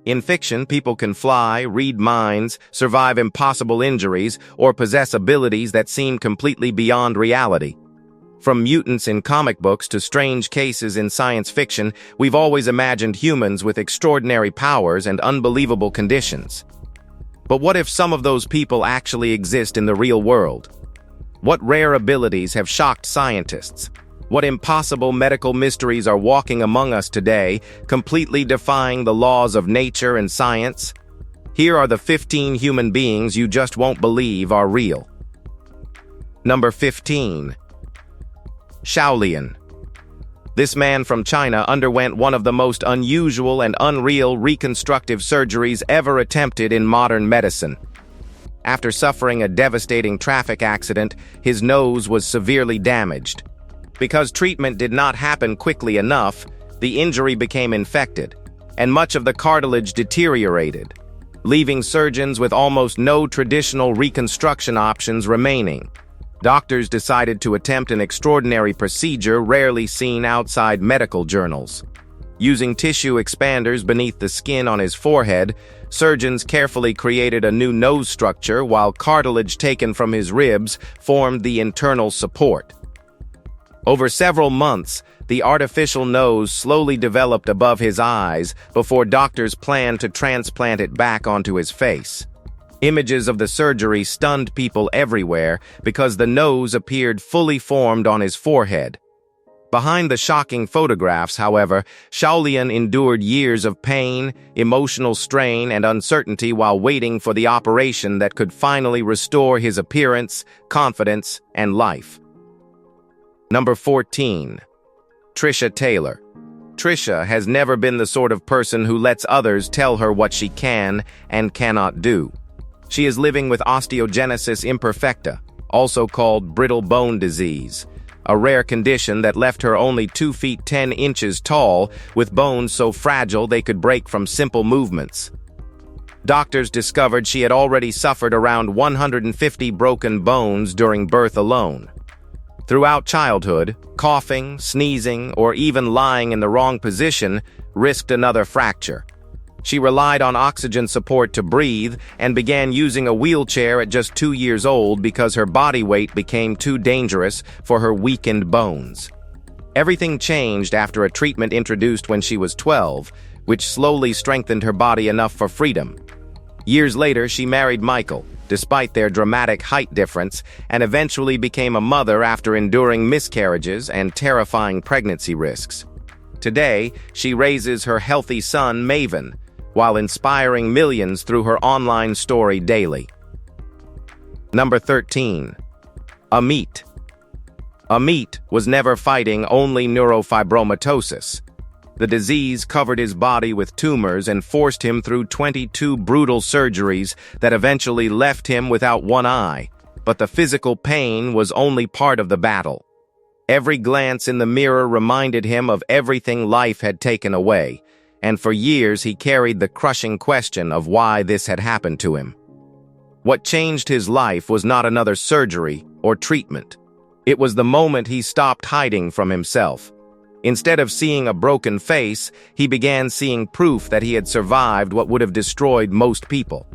In fiction, people can fly, read minds, survive impossible injuries, or possess abilities that seem completely beyond reality. From mutants in comic books to strange cases in science fiction, we've always imagined humans with extraordinary powers and unbelievable conditions. But what if some of those people actually exist in the real world? What rare abilities have shocked scientists? What impossible medical mysteries are walking among us today, completely defying the laws of nature and science? Here are the 15 human beings you just won't believe are real. Number 15. Shaolian. This man from China underwent one of the most unusual and unreal reconstructive surgeries ever attempted in modern medicine. After suffering a devastating traffic accident, his nose was severely damaged. Because treatment did not happen quickly enough, the injury became infected, and much of the cartilage deteriorated, leaving surgeons with almost no traditional reconstruction options remaining. Doctors decided to attempt an extraordinary procedure rarely seen outside medical journals. Using tissue expanders beneath the skin on his forehead, surgeons carefully created a new nose structure while cartilage taken from his ribs formed the internal support. Over several months, the artificial nose slowly developed above his eyes before doctors planned to transplant it back onto his face. Images of the surgery stunned people everywhere because the nose appeared fully formed on his forehead. Behind the shocking photographs, however, Shaolian endured years of pain, emotional strain, and uncertainty while waiting for the operation that could finally restore his appearance, confidence, and life. Number 14. Trisha Taylor. Trisha has never been the sort of person who lets others tell her what she can and cannot do. She is living with osteogenesis imperfecta, also called brittle bone disease, a rare condition that left her only 2 feet 10 inches tall, with bones so fragile they could break from simple movements. Doctors discovered she had already suffered around 150 broken bones during birth alone. Throughout childhood, coughing, sneezing, or even lying in the wrong position risked another fracture. She relied on oxygen support to breathe and began using a wheelchair at just 2 years old because her body weight became too dangerous for her weakened bones. Everything changed after a treatment introduced when she was 12, which slowly strengthened her body enough for freedom. Years later, she married Michael, despite their dramatic height difference, and eventually became a mother after enduring miscarriages and terrifying pregnancy risks. Today, she raises her healthy son, Maven, while inspiring millions through her online story daily. Number 13. Amit. Amit was never fighting only neurofibromatosis. The disease covered his body with tumors and forced him through 22 brutal surgeries that eventually left him without one eye, but the physical pain was only part of the battle. Every glance in the mirror reminded him of everything life had taken away, and for years he carried the crushing question of why this had happened to him. What changed his life was not another surgery or treatment. It was the moment he stopped hiding from himself. Instead of seeing a broken face, he began seeing proof that he had survived what would have destroyed most people.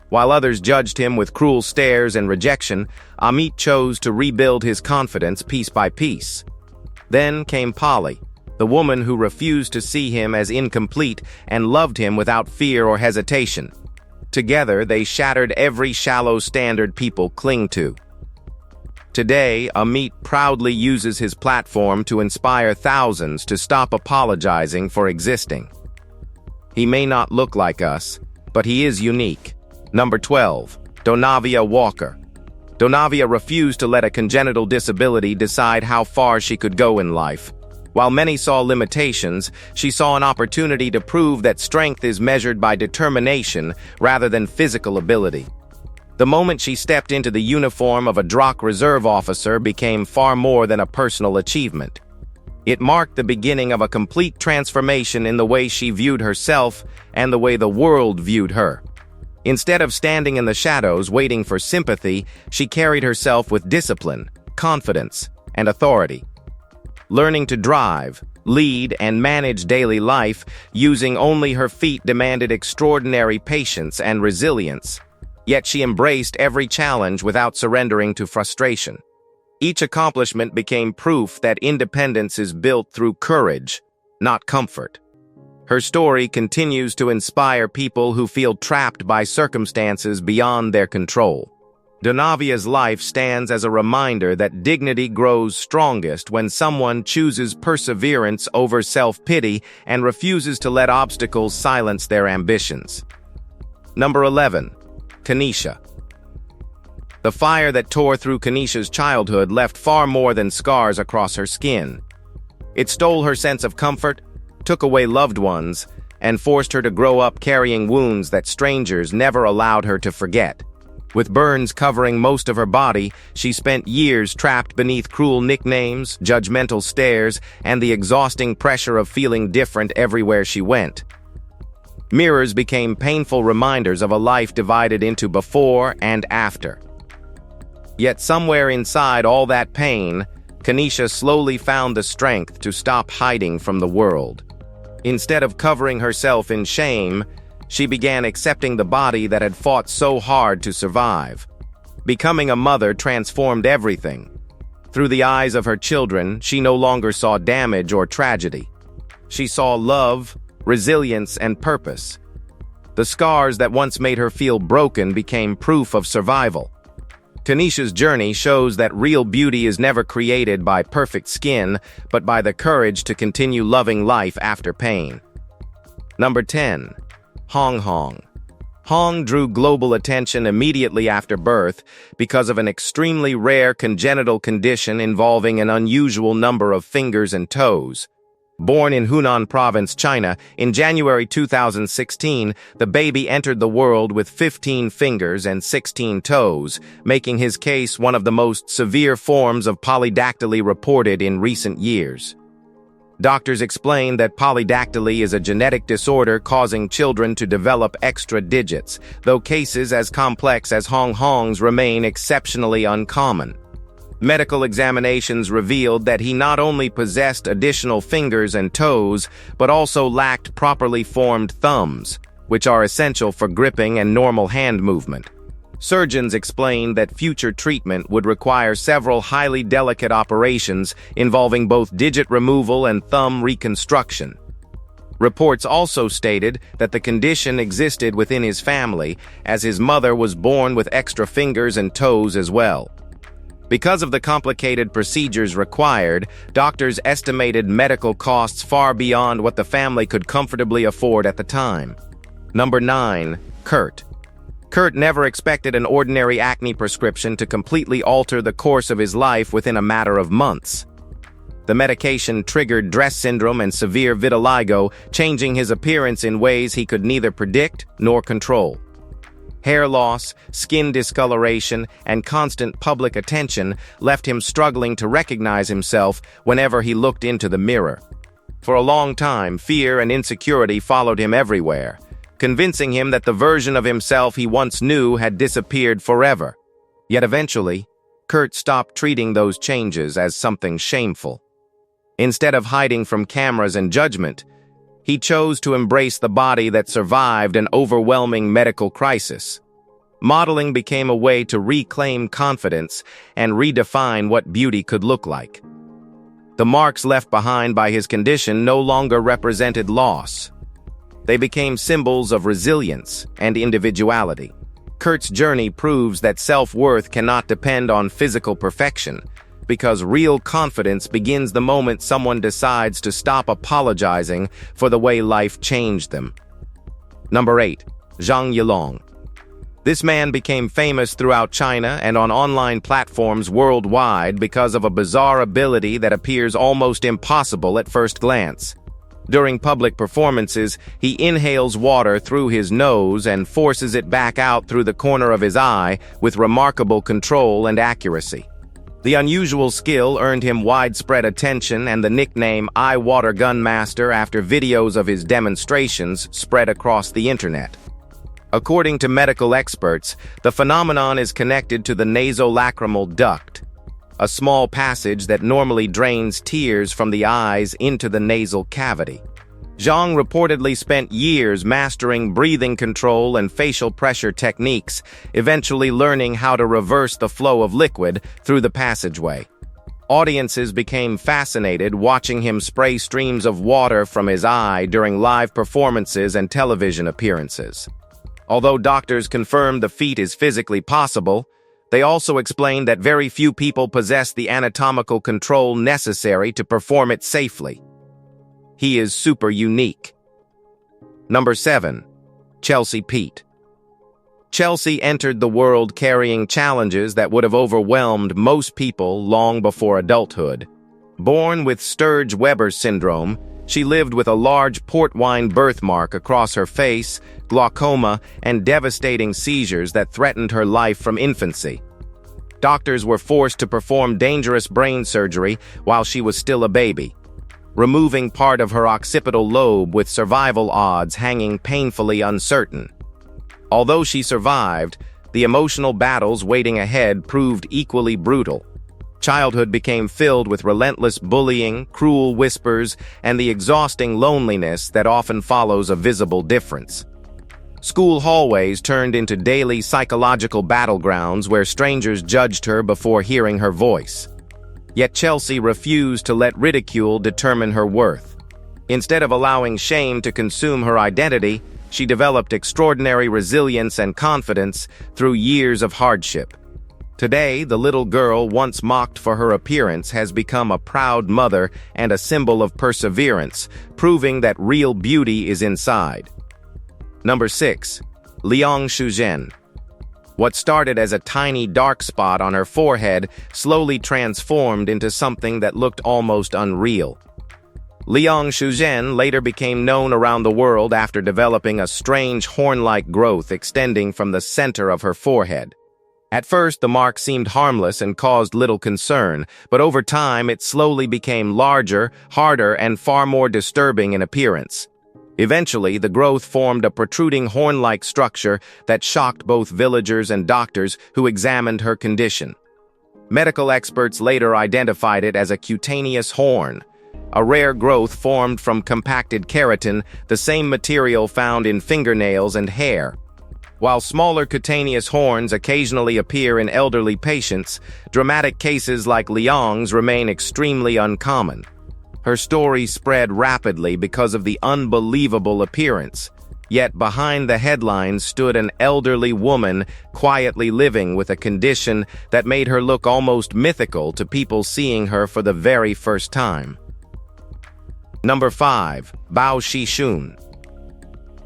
While others judged him with cruel stares and rejection, Amit chose to rebuild his confidence piece by piece. Then came Polly, the woman who refused to see him as incomplete and loved him without fear or hesitation. Together, they shattered every shallow standard people cling to. Today, Amit proudly uses his platform to inspire thousands to stop apologizing for existing. He may not look like us, but he is unique. Number 12. Donavia Walker. Donavia refused to let a congenital disability decide how far she could go in life. While many saw limitations, she saw an opportunity to prove that strength is measured by determination rather than physical ability. The moment she stepped into the uniform of a DROC reserve officer became far more than a personal achievement. It marked the beginning of a complete transformation in the way she viewed herself and the way the world viewed her. Instead of standing in the shadows waiting for sympathy, she carried herself with discipline, confidence, and authority. Learning to drive, lead, and manage daily life, using only her feet demanded extraordinary patience and resilience. Yet she embraced every challenge without surrendering to frustration. Each accomplishment became proof that independence is built through courage, not comfort. Her story continues to inspire people who feel trapped by circumstances beyond their control. Donavia's life stands as a reminder that dignity grows strongest when someone chooses perseverance over self-pity and refuses to let obstacles silence their ambitions. Number 11. Kenisha. The fire that tore through Kenisha's childhood left far more than scars across her skin. It stole her sense of comfort, took away loved ones, and forced her to grow up carrying wounds that strangers never allowed her to forget. With burns covering most of her body, she spent years trapped beneath cruel nicknames, judgmental stares, and the exhausting pressure of feeling different everywhere she went. Mirrors became painful reminders of a life divided into before and after. Yet somewhere inside all that pain, Kenisha slowly found the strength to stop hiding from the world. Instead of covering herself in shame, she began accepting the body that had fought so hard to survive. Becoming a mother transformed everything. Through the eyes of her children, she no longer saw damage or tragedy. She saw love, resilience, and purpose. The scars that once made her feel broken became proof of survival. Kenisha's journey shows that real beauty is never created by perfect skin, but by the courage to continue loving life after pain. Number 10. Hong Hong. Hong drew global attention immediately after birth because of an extremely rare congenital condition involving an unusual number of fingers and toes. Born in Hunan Province, China, in January 2016, the baby entered the world with 15 fingers and 16 toes, making his case one of the most severe forms of polydactyly reported in recent years. Doctors explain that polydactyly is a genetic disorder causing children to develop extra digits, though cases as complex as Hong Hong's remain exceptionally uncommon. Medical examinations revealed that he not only possessed additional fingers and toes, but also lacked properly formed thumbs, which are essential for gripping and normal hand movement. Surgeons explained that future treatment would require several highly delicate operations involving both digit removal and thumb reconstruction. Reports also stated that the condition existed within his family, as his mother was born with extra fingers and toes as well. Because of the complicated procedures required, doctors estimated medical costs far beyond what the family could comfortably afford at the time. Number 9. Kurt. Kurt never expected an ordinary acne prescription to completely alter the course of his life within a matter of months. The medication triggered Dress syndrome and severe vitiligo, changing his appearance in ways he could neither predict nor control. Hair loss, skin discoloration, and constant public attention left him struggling to recognize himself whenever he looked into the mirror. For a long time, fear and insecurity followed him everywhere, convincing him that the version of himself he once knew had disappeared forever. Yet eventually, Kurt stopped treating those changes as something shameful. Instead of hiding from cameras and judgment, he chose to embrace the body that survived an overwhelming medical crisis. Modeling became a way to reclaim confidence and redefine what beauty could look like. The marks left behind by his condition no longer represented loss. They became symbols of resilience and individuality. Kurt's journey proves that self-worth cannot depend on physical perfection, because real confidence begins the moment someone decides to stop apologizing for the way life changed them. Number 8. Jeang Yong. This man became famous throughout China and on online platforms worldwide because of a bizarre ability that appears almost impossible at first glance. During public performances, he inhales water through his nose and forces it back out through the corner of his eye with remarkable control and accuracy. The unusual skill earned him widespread attention and the nickname Eye Water Gun Master after videos of his demonstrations spread across the internet. According to medical experts, the phenomenon is connected to the nasolacrimal duct. a small passage that normally drains tears from the eyes into the nasal cavity. Jeang reportedly spent years mastering breathing control and facial pressure techniques, eventually learning how to reverse the flow of liquid through the passageway. Audiences became fascinated watching him spray streams of water from his eye during live performances and television appearances. Although doctors confirmed the feat is physically possible, they also explained that very few people possess the anatomical control necessary to perform it safely. He is super unique. Number 7. Chelsea Peete. Chelsea entered the world carrying challenges that would have overwhelmed most people long before adulthood. Born with Sturge-Weber syndrome, she lived with a large port wine birthmark across her face, glaucoma, and devastating seizures that threatened her life from infancy. Doctors were forced to perform dangerous brain surgery while she was still a baby, removing part of her occipital lobe with survival odds hanging painfully uncertain. Although she survived, the emotional battles waiting ahead proved equally brutal. Childhood became filled with relentless bullying, cruel whispers, and the exhausting loneliness that often follows a visible difference. School hallways turned into daily psychological battlegrounds where strangers judged her before hearing her voice. Yet Chelsea refused to let ridicule determine her worth. Instead of allowing shame to consume her identity, she developed extraordinary resilience and confidence through years of hardship. Today, the little girl once mocked for her appearance has become a proud mother and a symbol of perseverance, proving that real beauty is inside. Number 6. Leong Shu Xen. What started as a tiny dark spot on her forehead slowly transformed into something that looked almost unreal. Leong Shu Xen later became known around the world after developing a strange horn-like growth extending from the center of her forehead. At first, the mark seemed harmless and caused little concern, but over time it slowly became larger, harder, and far more disturbing in appearance. Eventually, the growth formed a protruding horn-like structure that shocked both villagers and doctors who examined her condition. Medical experts later identified it as a cutaneous horn, a rare growth formed from compacted keratin, the same material found in fingernails and hair. While smaller cutaneous horns occasionally appear in elderly patients, dramatic cases like Leong's remain extremely uncommon. Her story spread rapidly because of the unbelievable appearance. Yet behind the headlines stood an elderly woman quietly living with a condition that made her look almost mythical to people seeing her for the very first time. Number 5. Bao Xiun.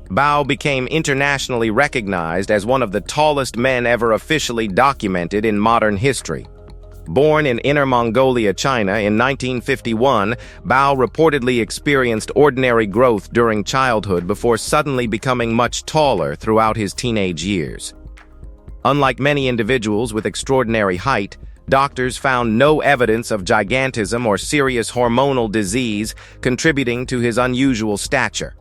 Bao became internationally recognized as one of the tallest men ever officially documented in modern history. Born in Inner Mongolia, China in 1951, Bao reportedly experienced ordinary growth during childhood before suddenly becoming much taller throughout his teenage years. Unlike many individuals with extraordinary height, doctors found no evidence of gigantism or serious hormonal disease contributing to his unusual stature.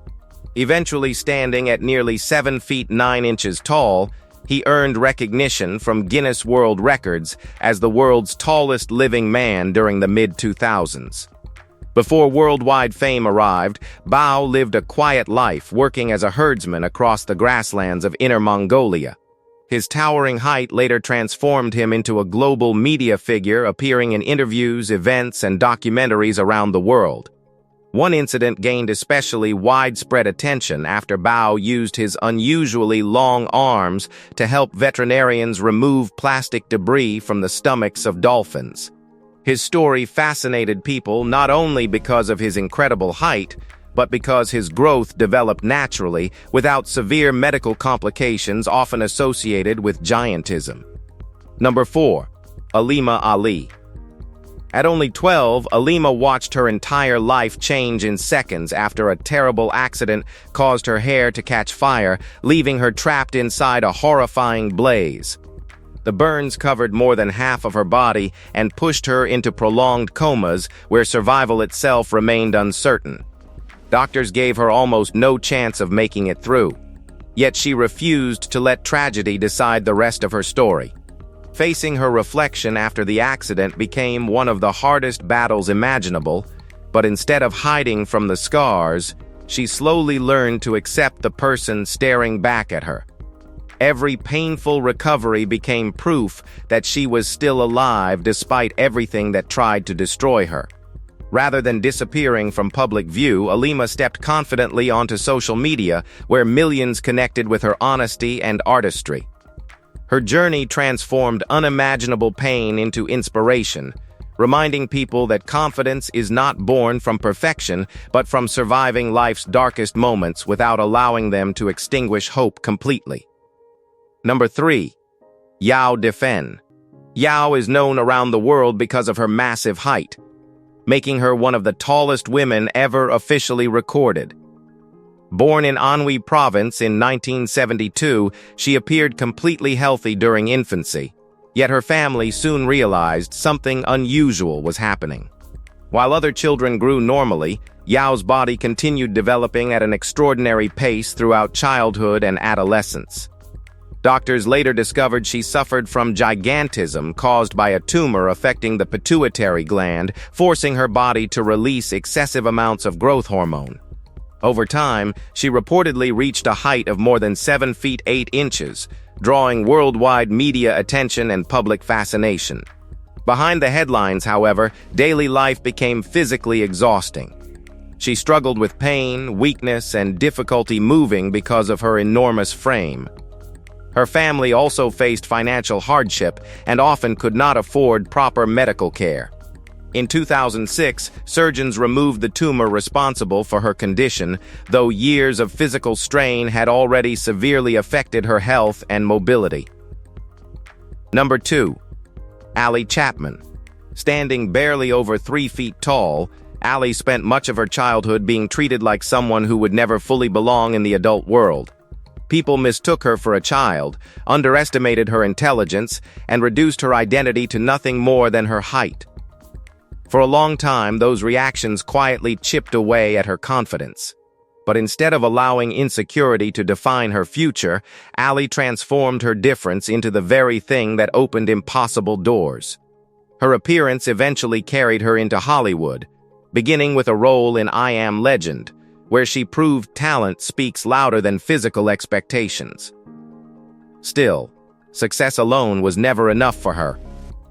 Eventually standing at nearly 7 feet 9 inches tall, he earned recognition from Guinness World Records as the world's tallest living man during the mid-2000s. Before worldwide fame arrived, Bao lived a quiet life working as a herdsman across the grasslands of Inner Mongolia. His towering height later transformed him into a global media figure appearing in interviews, events, and documentaries around the world. One incident gained especially widespread attention after Bao used his unusually long arms to help veterinarians remove plastic debris from the stomachs of dolphins. His story fascinated people not only because of his incredible height, but because his growth developed naturally without severe medical complications often associated with giantism. Number 4. Lima Ali. At only 12, Lima watched her entire life change in seconds after a terrible accident caused her hair to catch fire, leaving her trapped inside a horrifying blaze. The burns covered more than half of her body and pushed her into prolonged comas where survival itself remained uncertain. Doctors gave her almost no chance of making it through. Yet she refused to let tragedy decide the rest of her story. Facing her reflection after the accident became one of the hardest battles imaginable, but instead of hiding from the scars, she slowly learned to accept the person staring back at her. Every painful recovery became proof that she was still alive despite everything that tried to destroy her. Rather than disappearing from public view, Alima stepped confidently onto social media, where millions connected with her honesty and artistry. Her journey transformed unimaginable pain into inspiration, reminding people that confidence is not born from perfection, but from surviving life's darkest moments without allowing them to extinguish hope completely. Number 3. Yao Defen. Yao is known around the world because of her massive height, making her one of the tallest women ever officially recorded. Born in Anhui Province in 1972, she appeared completely healthy during infancy, yet her family soon realized something unusual was happening. While other children grew normally, Yao's body continued developing at an extraordinary pace throughout childhood and adolescence. Doctors later discovered she suffered from gigantism caused by a tumor affecting the pituitary gland, forcing her body to release excessive amounts of growth hormone. Over time, she reportedly reached a height of more than 7 feet 8 inches, drawing worldwide media attention and public fascination. Behind the headlines, however, daily life became physically exhausting. She struggled with pain, weakness, and difficulty moving because of her enormous frame. Her family also faced financial hardship and often could not afford proper medical care. In 2006, surgeons removed the tumor responsible for her condition, though years of physical strain had already severely affected her health and mobility. Number 2. Ali Chapman. Standing barely over 3 feet tall, Ali spent much of her childhood being treated like someone who would never fully belong in the adult world. People mistook her for a child, underestimated her intelligence, and reduced her identity to nothing more than her height. For a long time, those reactions quietly chipped away at her confidence. But instead of allowing insecurity to define her future, Ali transformed her difference into the very thing that opened impossible doors. Her appearance eventually carried her into Hollywood, beginning with a role in I Am Legend, where she proved talent speaks louder than physical expectations. Still, success alone was never enough for her.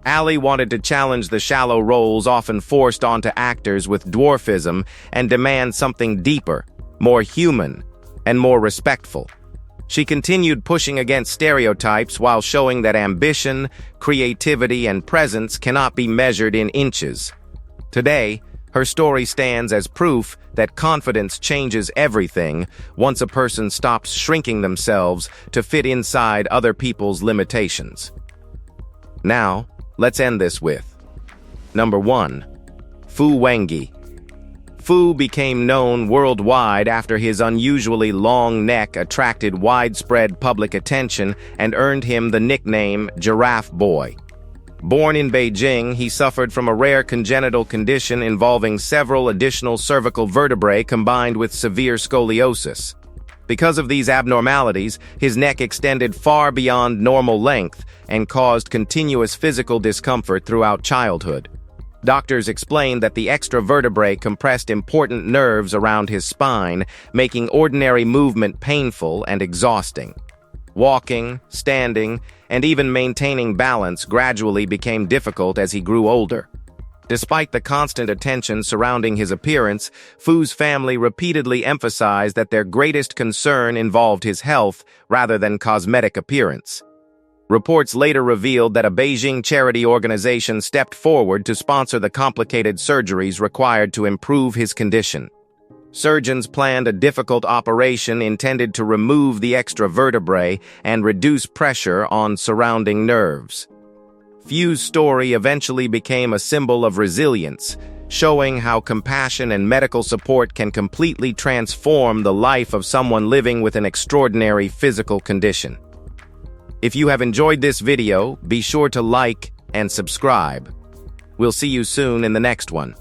Ali wanted to challenge the shallow roles often forced onto actors with dwarfism and demand something deeper, more human, and more respectful. She continued pushing against stereotypes while showing that ambition, creativity, and presence cannot be measured in inches. Today, her story stands as proof that confidence changes everything once a person stops shrinking themselves to fit inside other people's limitations. Now, let's end this with Number 1. Fu Wangi. Fu became known worldwide after his unusually long neck attracted widespread public attention and earned him the nickname Giraffe Boy. Born in Beijing, he suffered from a rare congenital condition involving several additional cervical vertebrae combined with severe scoliosis. Because of these abnormalities, his neck extended far beyond normal length and caused continuous physical discomfort throughout childhood. Doctors explained that the extra vertebrae compressed important nerves around his spine, making ordinary movement painful and exhausting. Walking, standing, and even maintaining balance gradually became difficult as he grew older. Despite the constant attention surrounding his appearance, Fu's family repeatedly emphasized that their greatest concern involved his health rather than cosmetic appearance. Reports later revealed that a Beijing charity organization stepped forward to sponsor the complicated surgeries required to improve his condition. Surgeons planned a difficult operation intended to remove the extra vertebrae and reduce pressure on surrounding nerves. Fu's story eventually became a symbol of resilience, showing how compassion and medical support can completely transform the life of someone living with an extraordinary physical condition. If you have enjoyed this video, be sure to like and subscribe. We'll see you soon in the next one.